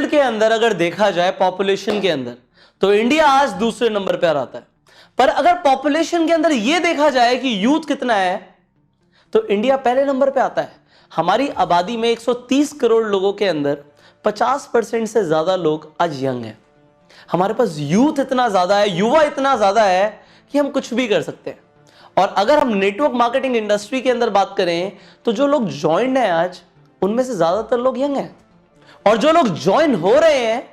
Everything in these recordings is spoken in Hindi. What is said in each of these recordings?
वर्ल्ड के अंदर अगर देखा जाए पॉपुलेशन के अंदर, तो इंडिया आज दूसरे नंबर पर आता है। पर अगर पॉपुलेशन के अंदर यह देखा जाए कि यूथ कितना है, तो इंडिया पहले नंबर पे आता है। हमारी आबादी में 130 करोड़ लोगों के अंदर 50% से ज्यादा लोग आज यंग हैं। हमारे पास यूथ इतना ज्यादा है, युवा इतना ज्यादा है कि हम कुछ भी कर सकते हैं। और अगर हम नेटवर्क मार्केटिंग इंडस्ट्री के अंदर बात करें, तो जो लोग ज्वाइन हैं आज, उनमें से ज्यादातर लोग यंग हैं। और जो लोग ज्वाइन हो रहे हैं,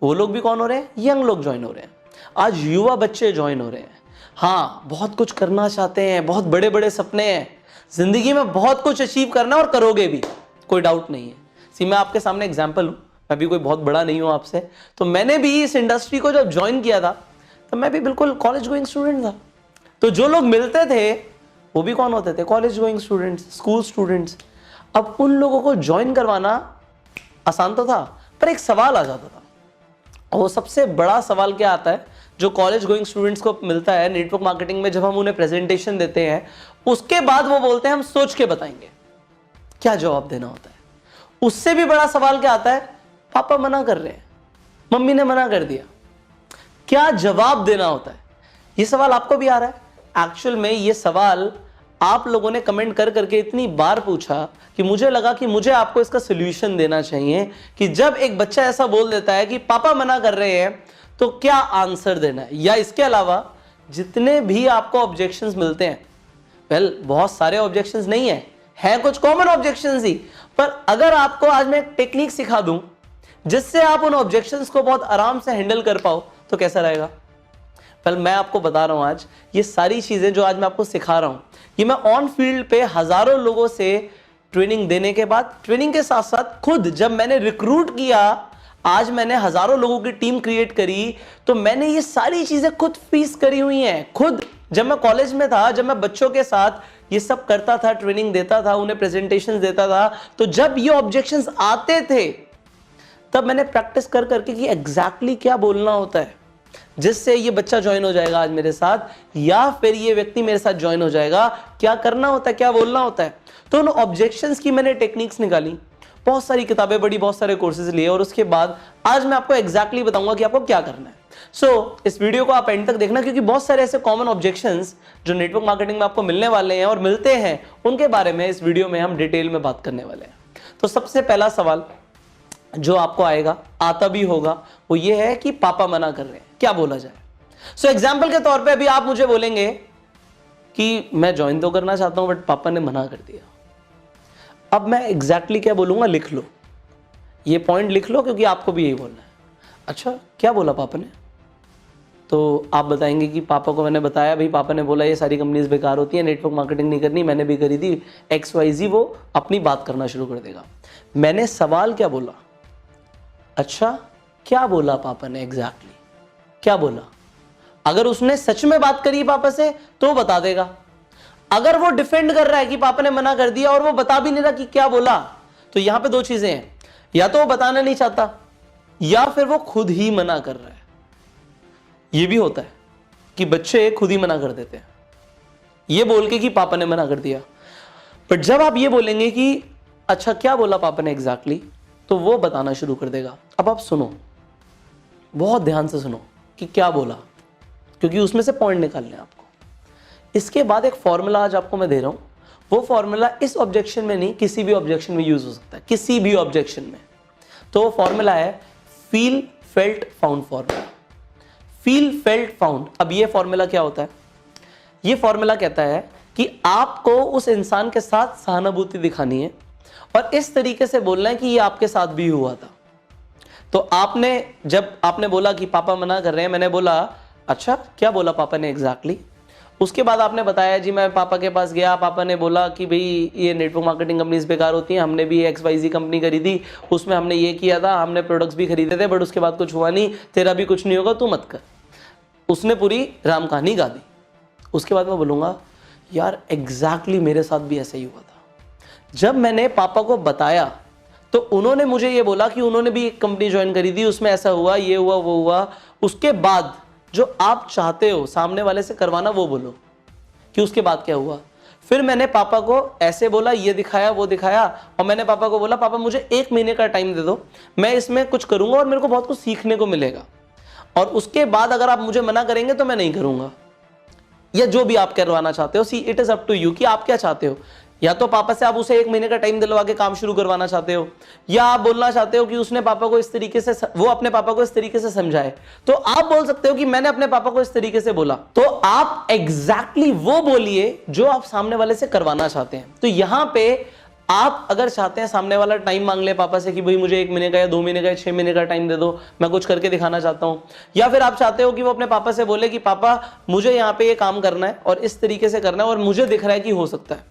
वो लोग भी कौन हो रहे हैं? यंग लोग ज्वाइन हो रहे हैं। आज युवा बच्चे ज्वाइन हो रहे हैं। हाँ, बहुत कुछ करना चाहते हैं, बहुत बड़े बड़े सपने हैं, जिंदगी में बहुत कुछ अचीव करना और करोगे भी, कोई डाउट नहीं है। मैं आपके सामने एग्जाम्पल हूं, मैं भी कोई बहुत बड़ा नहीं हूं आपसे। तो मैंने भी इस इंडस्ट्री को जब ज्वाइन किया था, तो मैं भी बिल्कुल कॉलेज गोइंग स्टूडेंट था। तो जो लोग मिलते थे वो भी कौन होते थे? College going students, school students. अब उन लोगों को ज्वाइन करवाना आसान तो था, पर एक सवाल आ जाता था। और वो सबसे बड़ा सवाल क्या आता है, जो कॉलेज गोइंग स्टूडेंट्स को मिलता है नेटवर्क मार्केटिंग में, जब हम उन्हें प्रेजेंटेशन देते हैं, उसके बाद वो बोलते हैं हम सोच के बताएंगे। क्या जवाब देना होता है? उससे भी बड़ा सवाल क्या आता है? पापा मना कर रहे हैं, मम्मी ने मना कर दिया, क्या जवाब देना होता है? ये सवाल आपको भी आ रहा है। एक्चुअल में ये सवाल आप लोगों ने कमेंट कर करके इतनी बार पूछा कि मुझे लगा कि मुझे आपको इसका सोल्यूशन देना चाहिए कि जब एक बच्चा ऐसा बोल देता है कि पापा मना कर रहे हैं, तो क्या आंसर देना है। या इसके अलावा जितने भी आपको ऑब्जेक्शंस मिलते हैं, बहुत सारे ऑब्जेक्शंस नहीं है कुछ कॉमन ऑब्जेक्शंस ही, पर अगर आपको आज मैं एक टेक्निक सिखा दूं जिससे आप उन ऑब्जेक्शंस को बहुत आराम से हैंडल कर पाओ, तो कैसा रहेगा? मैं आपको बता रहा हूं, आज ये सारी चीजें जो आज मैं आपको सिखा रहा हूं, ये मैं ऑन फील्ड पे हजारों लोगों से ट्रेनिंग देने के बाद, ट्रेनिंग के साथ साथ खुद जब मैंने रिक्रूट किया, आज मैंने हजारों लोगों की टीम क्रिएट करी, तो मैंने ये सारी चीजें खुद फेस करी हुई हैं। खुद जब मैं कॉलेज में था, जब मैं बच्चों के साथ ये सब करता था, ट्रेनिंग देता था, उन्हें प्रेजेंटेशंस देता था, तो जब ये ऑब्जेक्शंस आते थे, तब मैंने प्रैक्टिस कर करके कि एग्जैक्टली क्या बोलना होता है जिससे ये बच्चा ज्वाइन हो जाएगा आज मेरे साथ, या फिर ये व्यक्ति मेरे साथ ज्वाइन हो जाएगा, क्या करना होता है, क्या बोलना होता है। तो उन ऑब्जेक्शंस की मैंने टेक्निक्स निकाली, बहुत सारी किताबें पढ़ी, बहुत सारे कोर्सेज लिए, और उसके बाद आज मैं आपको एग्जैक्टली बताऊंगा कि आपको क्या करना है। इस वीडियो को आप एंड तक देखना, क्योंकि बहुत सारे ऐसे कॉमन ऑब्जेक्शंस जो नेटवर्क मार्केटिंग में आपको मिलने वाले हैं और मिलते हैं, उनके बारे में इस वीडियो में हम डिटेल में बात करने वाले हैं। तो सबसे पहला सवाल जो आपको आएगा, आता भी होगा, वो ये है कि पापा मना कर रहे हैं, क्या बोला जाए। एग्जाम्पल के तौर पे अभी आप मुझे बोलेंगे कि मैं ज्वाइन तो करना चाहता हूं, बट पापा ने मना कर दिया। अब मैं एग्जैक्टली क्या बोलूंगा, लिख लो, ये पॉइंट लिख लो, क्योंकि आपको भी यही बोलना है। अच्छा, क्या बोला पापा ने? तो आप बताएंगे कि पापा को मैंने बताया, भाई पापा ने बोला ये सारी कंपनीज बेकार होती है, नेटवर्क मार्केटिंग नहीं करनी, मैंने भी करी थी, XYZ। वो अपनी बात करना शुरू कर देगा। मैंने सवाल क्या बोला? अच्छा, क्या बोला पापा ने एग्जैक्टली, क्या बोला? अगर उसने सच में बात करी पापा से तो बता देगा। अगर वो डिफेंड कर रहा है कि पापा ने मना कर दिया और वो बता भी नहीं रहा कि क्या बोला, तो यहां पे दो चीजें हैं, या तो वो बताना नहीं चाहता, या फिर वो खुद ही मना कर रहा है। ये भी होता है कि बच्चे खुद ही मना कर देते हैं, ये बोल के कि पापा ने मना कर दिया। बट जब आप ये बोलेंगे कि अच्छा क्या बोला पापा ने एग्जैक्टली, तो वो बताना शुरू कर देगा। अब आप सुनो, बहुत ध्यान से सुनो कि क्या बोला, क्योंकि उसमें से पॉइंट निकालने हैं आपको। इसके बाद एक फॉर्मूला आज आपको मैं दे रहा हूं, वो फॉर्मूला इस ऑब्जेक्शन में नहीं, किसी भी ऑब्जेक्शन में यूज हो सकता है, किसी भी ऑब्जेक्शन में। तो वो फॉर्मूला है feel felt found formula. Feel felt found. अब ये फॉर्मूला क्या होता है? ये फॉर्मूला कहता है कि आपको उस इंसान के साथ सहानुभूति दिखानी है और इस तरीके से बोलना है कि ये आपके साथ भी हुआ था। तो जब आपने बोला कि पापा मना कर रहे हैं, मैंने बोला अच्छा क्या बोला पापा ने एग्जैक्टली। उसके बाद आपने बताया जी मैं पापा के पास गया, पापा ने बोला कि भाई ये नेटवर्क मार्केटिंग कंपनीज बेकार होती हैं, हमने भी XYZ कंपनी करी थी, उसमें हमने ये किया था, हमने प्रोडक्ट्स भी खरीदे थे, बट उसके बाद कुछ हुआ नहीं, तेरा भी कुछ नहीं होगा, तू मत कर। उसने पूरी राम कहानी गा दी। उसके बाद मैं बोलूँगा यार एग्जैक्टली मेरे साथ भी ऐसा ही हुआ था। जब मैंने पापा को बताया तो उन्होंने मुझे ये बोला कि उन्होंने भी एक कंपनी ज्वाइन करी थी, उसमें ऐसा हुआ, ये हुआ, वो हुआ। उसके बाद जो आप चाहते हो सामने वाले से करवाना वो बोलो कि उसके बाद क्या हुआ। फिर मैंने पापा को ऐसे बोला, ये दिखाया वो दिखाया, और मैंने पापा को बोला पापा मुझे 1 महीने का टाइम दे दो, मैं इसमें कुछ करूंगा और मेरे को बहुत कुछ सीखने को मिलेगा, और उसके बाद अगर आप मुझे मना करेंगे तो मैं नहीं करूंगा, या जो भी आप करवाना चाहते हो। See it is up to you कि आप क्या चाहते हो। या तो पापा से आप उसे 1 महीने का टाइम दिलवा के काम शुरू करवाना चाहते हो, या आप बोलना चाहते हो कि उसने पापा को इस तरीके से, वो अपने पापा को इस तरीके से समझाए। तो आप बोल सकते हो कि मैंने अपने पापा को इस तरीके से बोला, तो आप एग्जैक्टली वो बोलिए जो आप सामने वाले से करवाना चाहते हैं। तो यहां पे आप अगर चाहते हैं सामने वाला टाइम मांग ले पापा से कि भाई मुझे 1 महीने का या 2 महीने का या 6 महीने का टाइम दे दो, मैं कुछ करके दिखाना चाहता हूं, या फिर आप चाहते हो कि वो अपने पापा से बोले कि पापा मुझे यहाँ पे ये काम करना है और इस तरीके से करना है और मुझे दिख रहा है कि हो सकता है।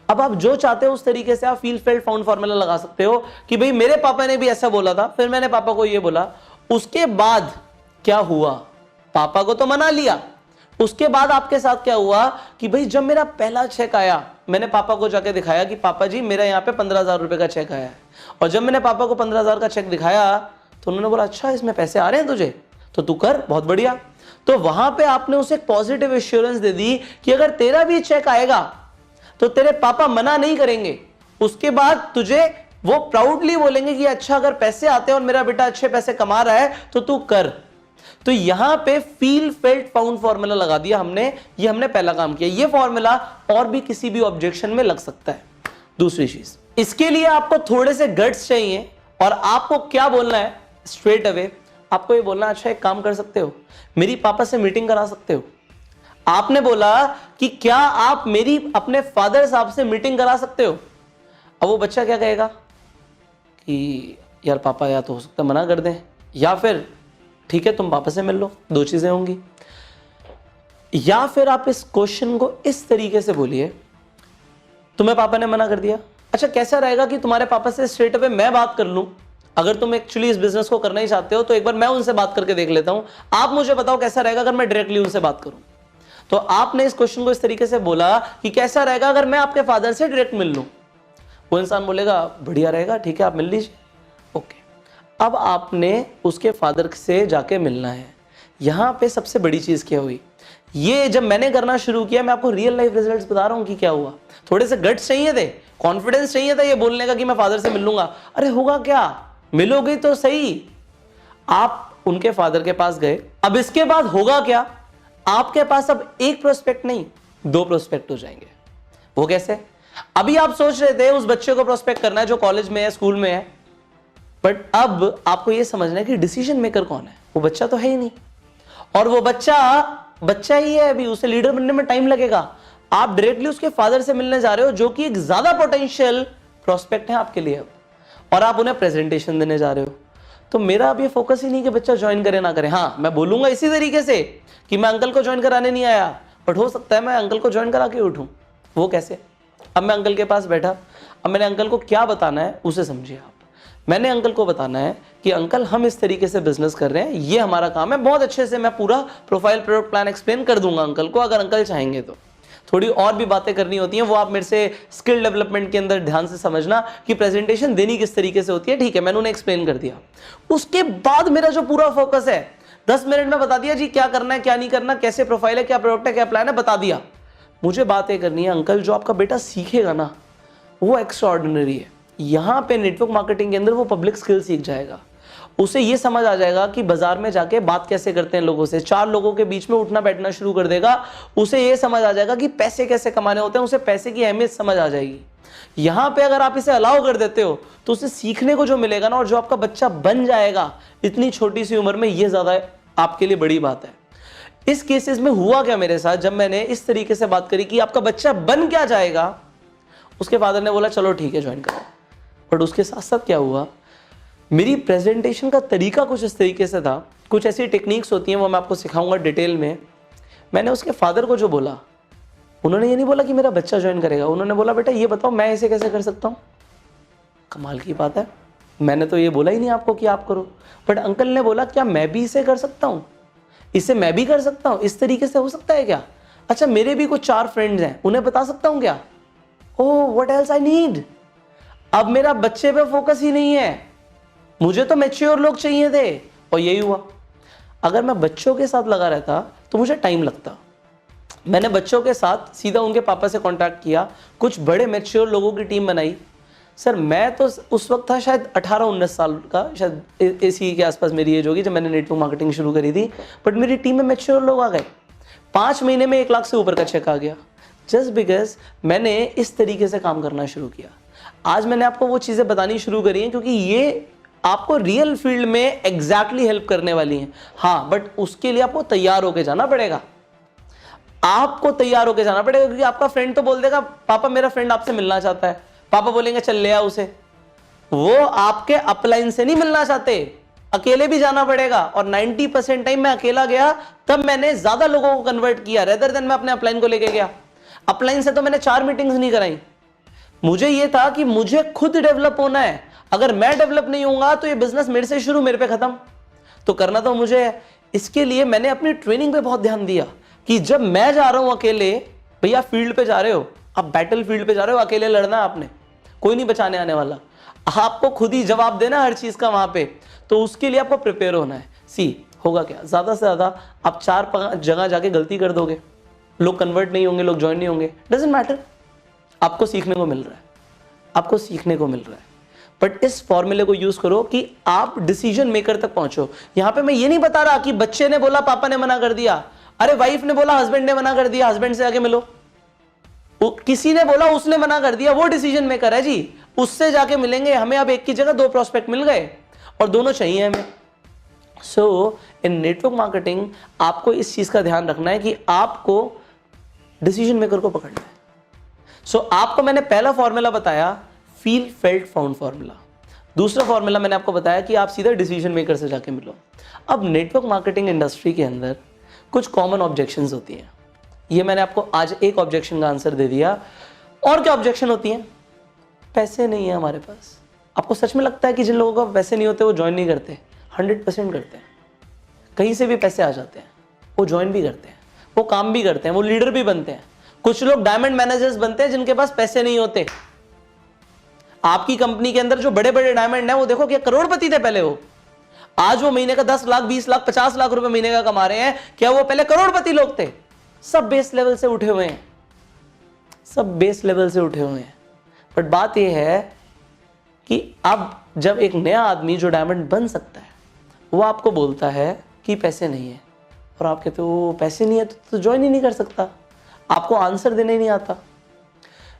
अब आप जो चाहते हो उस तरीके से आप फील फेल्ट फाउंड फॉर्मूला लगा सकते हो कि भाई मेरे पापा ने भी ऐसा बोला था, फिर मैंने पापा को ये बोला, उसके बाद क्या हुआ, पापा को तो मना लिया, उसके बाद आपके साथ क्या हुआ कि भाई जब मेरा पहला चेक आया मैंने पापा को जाके दिखाया कि पापा जी मेरा यहाँ पे 15,000 रुपए का चेक आया है, और जब मैंने पापा को 15,000 का चेक दिखाया तो उन्होंने बोला अच्छा इसमें पैसे आ रहे हैं तुझे, तो तू कर, बहुत बढ़िया। तो वहां पे आपने उसे एक पॉजिटिव एश्योरेंस दे दी कि अगर तेरा भी चेक आएगा तो तेरे पापा मना नहीं करेंगे, उसके बाद तुझे वो प्राउडली बोलेंगे कि अच्छा अगर पैसे आते हैं और मेरा बेटा अच्छे पैसे कमा रहा है तो तू कर। तो यहां पे फील फेल्ट फाउंड फॉर्मूला लगा दिया हमने, ये हमने पहला काम किया। ये फॉर्मूला और भी किसी भी ऑब्जेक्शन में लग सकता है। दूसरी चीज, इसके लिए आपको थोड़े से गट्स चाहिए, और आपको क्या बोलना है स्ट्रेट अवे, आपको ये बोलना अच्छा एक काम कर सकते हो, मेरी पापा से मीटिंग करा सकते हो। आपने बोला कि क्या आप मेरी अपने फादर साहब से मीटिंग करा सकते हो। अब वो बच्चा क्या कहेगा कि यार पापा या तो हो सकता मना कर दें, या फिर ठीक है तुम पापा से मिल लो, 2 चीजें होंगी। या फिर आप इस क्वेश्चन को इस तरीके से बोलिए, तुम्हें पापा ने मना कर दिया, अच्छा कैसा रहेगा कि तुम्हारे पापा से स्ट्रेट अवे मैं बात कर लूं, अगर तुम एक्चुअली इस बिजनेस को करना ही चाहते हो तो एक बार मैं उनसे बात करके देख लेता हूं, आप मुझे बताओ कैसा रहेगा अगर मैं डायरेक्टली उनसे बात करूं। तो आपने इस क्वेश्चन को इस तरीके से बोला कि कैसा रहेगा अगर मैं आपके फादर से डायरेक्ट मिल लूं। वो इंसान बोलेगा बढ़िया रहेगा, ठीक है आप मिल लीजिए, ओके। अब आपने उसके फादर से जाके मिलना है। यहां पे सबसे बड़ी चीज क्या हुई, ये जब मैंने करना शुरू किया, मैं आपको रियल लाइफ रिजल्ट्स बता रहा हूं कि क्या हुआ। थोड़े से गट्स चाहिए थे, कॉन्फिडेंस चाहिए था ये बोलने का कि मैं फादर से मिल लूंगा। अरे होगा क्या, मिलोगे तो सही। आप उनके फादर के पास गए, अब इसके बाद होगा क्या, आपके पास अब 1 प्रोस्पेक्ट नहीं 2 प्रोस्पेक्ट हो जाएंगे। वो कैसे, अभी आप सोच रहे थे उस बच्चे को प्रोस्पेक्ट करना है जो कॉलेज में है, स्कूल में है, बट अब आपको यह समझना है कि डिसीजन मेकर कौन है। वो बच्चा तो है ही नहीं, और वो बच्चा ही है, अभी उसे लीडर बनने में टाइम लगेगा। आप डायरेक्टली उसके फादर से मिलने जा रहे हो जो कि एक ज्यादा पोटेंशियल प्रोस्पेक्ट है आपके लिए अब, और आप उन्हें प्रेजेंटेशन देने जा रहे हो। तो मेरा अब ये फोकस ही नहीं कि बच्चा ज्वाइन करे ना करे। हाँ मैं बोलूंगा इसी तरीके से कि मैं अंकल को ज्वाइन कराने नहीं आया, बट हो सकता है मैं अंकल को ज्वाइन करा के उठूं। वो कैसे, अब मैं अंकल के पास बैठा, अब मैंने अंकल को क्या बताना है उसे समझिए आप। मैंने अंकल को बताना है कि अंकल हम इस तरीके से बिजनेस कर रहे हैं, ये हमारा काम है, बहुत अच्छे से मैं पूरा प्रोफाइल प्रोडक्ट प्लान एक्सप्लेन कर दूंगा अंकल को, अगर अंकल चाहेंगे तो। थोड़ी और भी बातें करनी होती हैं, वो आप मेरे से स्किल डेवलपमेंट के अंदर ध्यान से समझना कि प्रेजेंटेशन देनी किस तरीके से होती है, ठीक है मैंने उन्हें एक्सप्लेन कर दिया। उसके बाद मेरा जो पूरा फोकस है 10 मिनट में बता दिया जी क्या करना है क्या नहीं करना, कैसे प्रोफाइल है, क्या प्रोडक्ट है, क्या प्लान है, बता दिया। मुझे बात ये करनी है अंकल जो आपका बेटा सीखेगा ना वो एक्स्ट्राऑर्डिनरी है। यहां पे नेटवर्क मार्केटिंग के अंदर वो पब्लिक स्किल सीख जाएगा, उसे ये समझ आ जाएगा कि बाजार में जाके बात कैसे करते हैं लोगों से, 4 लोगों के बीच में उठना बैठना शुरू कर देगा, उसे ये समझ आ जाएगा कि पैसे कैसे कमाने होते हैं, उसे पैसे की अहमियत समझ आ जाएगी। यहां पे अगर आप इसे अलाउ कर देते हो तो उसे सीखने को जो मिलेगा ना, और जो आपका बच्चा बन जाएगा इतनी छोटी सी उम्र में, ये ज्यादा आपके लिए बड़ी बात है। इस केसेस में हुआ क्या मेरे साथ, जब मैंने इस तरीके से बात करी कि आपका बच्चा बन क्या जाएगा, उसके फादर ने बोला चलो ठीक है ज्वाइन करो। बट उसके साथ साथ क्या हुआ, मेरी प्रेजेंटेशन का तरीका कुछ इस तरीके से था, कुछ ऐसी टेक्निक्स होती हैं वो मैं आपको सिखाऊंगा डिटेल में। मैंने उसके फादर को जो बोला, उन्होंने ये नहीं बोला कि मेरा बच्चा ज्वाइन करेगा, उन्होंने बोला बेटा ये बताओ मैं इसे कैसे कर सकता हूँ। कमाल की बात है, मैंने तो ये बोला ही नहीं आपको कि आप करो, बट अंकल ने बोला क्या मैं भी इसे कर सकता हूँ, इसे मैं भी कर सकता हूँ, इस तरीके से हो सकता है क्या, अच्छा मेरे भी कुछ 4 फ्रेंड्स हैं उन्हें बता सकता हूँ क्या, oh what else I need. अब मेरा बच्चे पे फोकस ही नहीं है, मुझे तो मैच्योर लोग चाहिए थे, और यही हुआ। अगर मैं बच्चों के साथ लगा रहता तो मुझे टाइम लगता, मैंने बच्चों के साथ सीधा उनके पापा से कांटेक्ट किया, कुछ बड़े मैच्योर लोगों की टीम बनाई। सर मैं तो उस वक्त था शायद 18-19 साल का, शायद इसी के आसपास मेरी एज होगी जब मैंने नेटवर्क मार्केटिंग शुरू करी थी, बट मेरी टीम में मैच्योर लोग आ गए। 5 महीने में 1 लाख से ऊपर का चेक आ गया, जस्ट बिकॉज मैंने इस तरीके से काम करना शुरू किया। आज मैंने आपको वो चीज़ें बतानी शुरू करी हैं क्योंकि ये आपको रियल फील्ड में एग्जैक्टली हेल्प करने वाली हैं। हाँ, बट उसके लिए आपको तैयार होके जाना पड़ेगा, आपको तैयार होके जाना पड़ेगा, क्योंकि आपका फ्रेंड तो बोल देगा पापा मेरा फ्रेंड आपसे मिलना चाहता है, पापा बोलेंगे चल ले आ उसे। वो आपके अपलाइन से नहीं मिलना चाहते, अकेले भी जाना पड़ेगा। और 90% टाइम मैं अकेला गया, तब मैंने ज्यादा लोगों को कन्वर्ट किया रेदर देन मैं अपने अपलाइन को लेके गया। अपलाइन से तो मैंने 4 मीटिंग्स नहीं कराई। मुझे ये था कि मुझे खुद डेवलप होना है, अगर मैं डेवलप नहीं होऊंगा तो ये बिजनेस मेरे से शुरू मेरे पे खत्म। तो करना तो मुझे है। इसके लिए मैंने अपनी ट्रेनिंग पे बहुत ध्यान दिया कि जब मैं जा रहा हूं अकेले, भैया फील्ड पे जा रहे हो आप, बैटल फील्ड पे जा रहे हो, अकेले लड़ना है आपने, कोई नहीं बचाने आने वाला, आपको खुद ही जवाब देना हर चीज का वहां पे। तो उसके लिए आपको प्रिपेयर होना है। होगा क्या, ज्यादा से ज्यादा आप 4-5 जगह जाके गलती कर दोगे, लोग कन्वर्ट नहीं होंगे, लोग ज्वाइन नहीं होंगे, डजंट मैटर, आपको सीखने को मिल रहा है, आपको सीखने को मिल रहा है। बट इस फॉर्मूले को यूज करो कि आप डिसीजन मेकर तक पहुंचो। यहां पे मैं ये नहीं बता रहा कि बच्चे ने बोला पापा ने मना कर दिया, अरे वाइफ ने बोला हस्बैंड ने मना कर दिया, हस्बैंड से आके मिलो। किसी ने बोला उसने मना कर दिया, वो डिसीजन मेकर है जी, उससे जाके मिलेंगे। हमें अब एक की जगह 2 प्रोस्पेक्ट मिल गए और दोनों चाहिए हमें। सो इन नेटवर्क मार्केटिंग आपको इस चीज का ध्यान रखना है कि आपको डिसीजन मेकर को पकड़ना है। सो आपको मैंने पहला फॉर्मूला बताया, फील फेल्ट फाउंड फॉर्मूला। दूसरा फॉर्मूला मैंने आपको बताया कि आप सीधा डिसीजन मेकर से जाके मिलो। अब नेटवर्क मार्केटिंग इंडस्ट्री के अंदर कुछ कॉमन ऑब्जेक्शंस होती हैं। ये मैंने आपको आज एक ऑब्जेक्शन का आंसर दे दिया। और क्या ऑब्जेक्शन होती हैं? पैसे नहीं है हमारे पास। आपको सच में लगता है कि जिन लोगों को पैसे नहीं होते वो ज्वाइन नहीं करते? 100% करते हैं। कहीं से भी पैसे आ जाते हैं, वो ज्वाइन भी करते हैं, वो काम भी करते हैं, वो लीडर भी बनते हैं। कुछ लोग डायमंड मैनेजर्स बनते हैं जिनके पास पैसे नहीं होते। आपकी कंपनी के अंदर जो बड़े बड़े डायमंड हैं वो देखो, क्या करोड़पति थे पहले वो, आज वो महीने का 10 लाख 20 लाख 50 लाख रुपए महीने का कमा रहे हैं। क्या वो पहले करोड़पति लोग थे? सब बेस लेवल से उठे हुए हैं, सब बेस लेवल से उठे हुए हैं। बट बात यह है कि अब जब एक नया आदमी जो डायमंड बन सकता है वो आपको बोलता है कि पैसे नहीं है, और आप कहते हो पैसे नहीं है तो ज्वाइन ही नहीं कर सकता, आपको आंसर देने ही नहीं आता।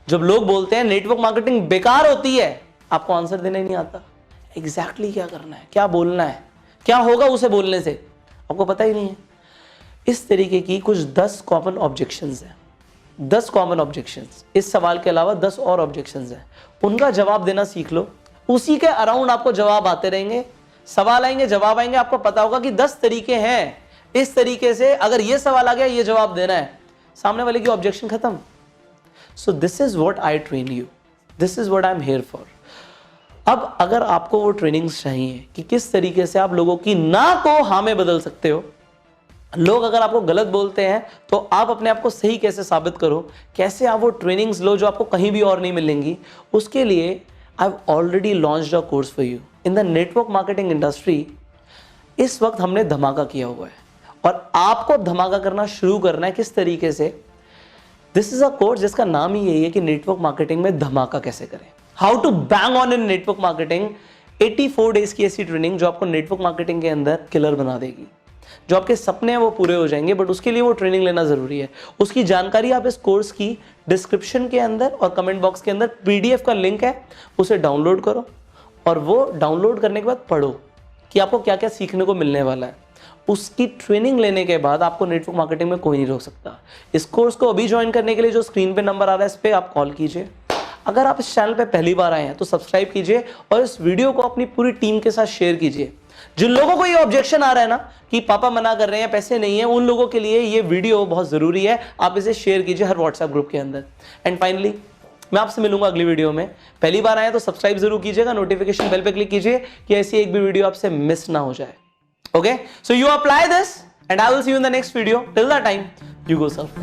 जब लोग बोलते हैं नेटवर्क मार्केटिंग बेकार होती है, आपको आंसर देने ही नहीं आता। एग्जैक्टली क्या करना है, क्या बोलना है, क्या होगा उसे बोलने से, आपको पता ही नहीं है। इस तरीके की कुछ 10 कॉमन ऑब्जेक्शंस हैं, 10 कॉमन ऑब्जेक्शंस। इस सवाल के अलावा 10 और ऑब्जेक्शंस हैं, उनका जवाब देना सीख लो। उसी के अराउंड आपको जवाब आते रहेंगे, सवाल आएंगे, जवाब आएंगे, आपको पता होगा कि 10 तरीके हैं। इस तरीके से अगर ये सवाल आ गया, ये जवाब देना है, सामने वाले की ऑब्जेक्शन खत्म। So this is what I train you, this is what I am here for. अब अगर आपको वो ट्रेनिंग्स चाहिए कि किस तरीके से आप लोगों की ना को हाँ में बदल सकते हो, लोग अगर आपको गलत बोलते हैं तो आप अपने आप को सही कैसे साबित करो, कैसे आप वो ट्रेनिंग्स लो जो आपको कहीं भी और नहीं मिलेंगी, उसके लिए I have already launched a course for you in the network marketing industry. इस वक्त हमने धमाका किया हुआ है और आपको धमाका करना शुरू करना है। किस तरीके से? दिस इज अ कोर्स जिसका नाम ही यही है कि नेटवर्क मार्केटिंग में धमाका कैसे करें, how to bang on in network marketing. 84 days की ऐसी ट्रेनिंग जो आपको नेटवर्क मार्केटिंग के अंदर किलर बना देगी। जो आपके सपने हैं वो पूरे हो जाएंगे, बट उसके लिए वो ट्रेनिंग लेना जरूरी है। उसकी जानकारी आप इस कोर्स की डिस्क्रिप्शन के अंदर और कमेंट बॉक्स के अंदर PDF का लिंक है, उसे डाउनलोड करो और वो डाउनलोड करने के बाद पढ़ो कि आपको क्या क्या सीखने को मिलने वाला है। उसकी ट्रेनिंग लेने के बाद आपको नेटवर्क मार्केटिंग में कोई नहीं रोक सकता। इस कोर्स को अभी ज्वाइन करने के लिए जो स्क्रीन पे नंबर आ रहा है, इस पर आप कॉल कीजिए। अगर आप इस चैनल पे पहली बार आए हैं तो सब्सक्राइब कीजिए और इस वीडियो को अपनी पूरी टीम के साथ शेयर कीजिए। जिन लोगों को ये ऑब्जेक्शन आ रहा है ना कि पापा मना कर रहे हैं, पैसे नहीं है, उन लोगों के लिए ये वीडियो बहुत जरूरी है। आप इसे शेयर कीजिए हर व्हाट्सएप ग्रुप के अंदर। एंड फाइनली मैं आपसे मिलूंगा अगली वीडियो में। पहली बार आए तो सब्सक्राइब जरूर कीजिएगा, नोटिफिकेशन बेल पे क्लिक कीजिए कि ऐसी एक भी वीडियो आपसे मिस ना हो जाए। Okay, so you apply this and I will see you in the next video. Till that time, you go Surf.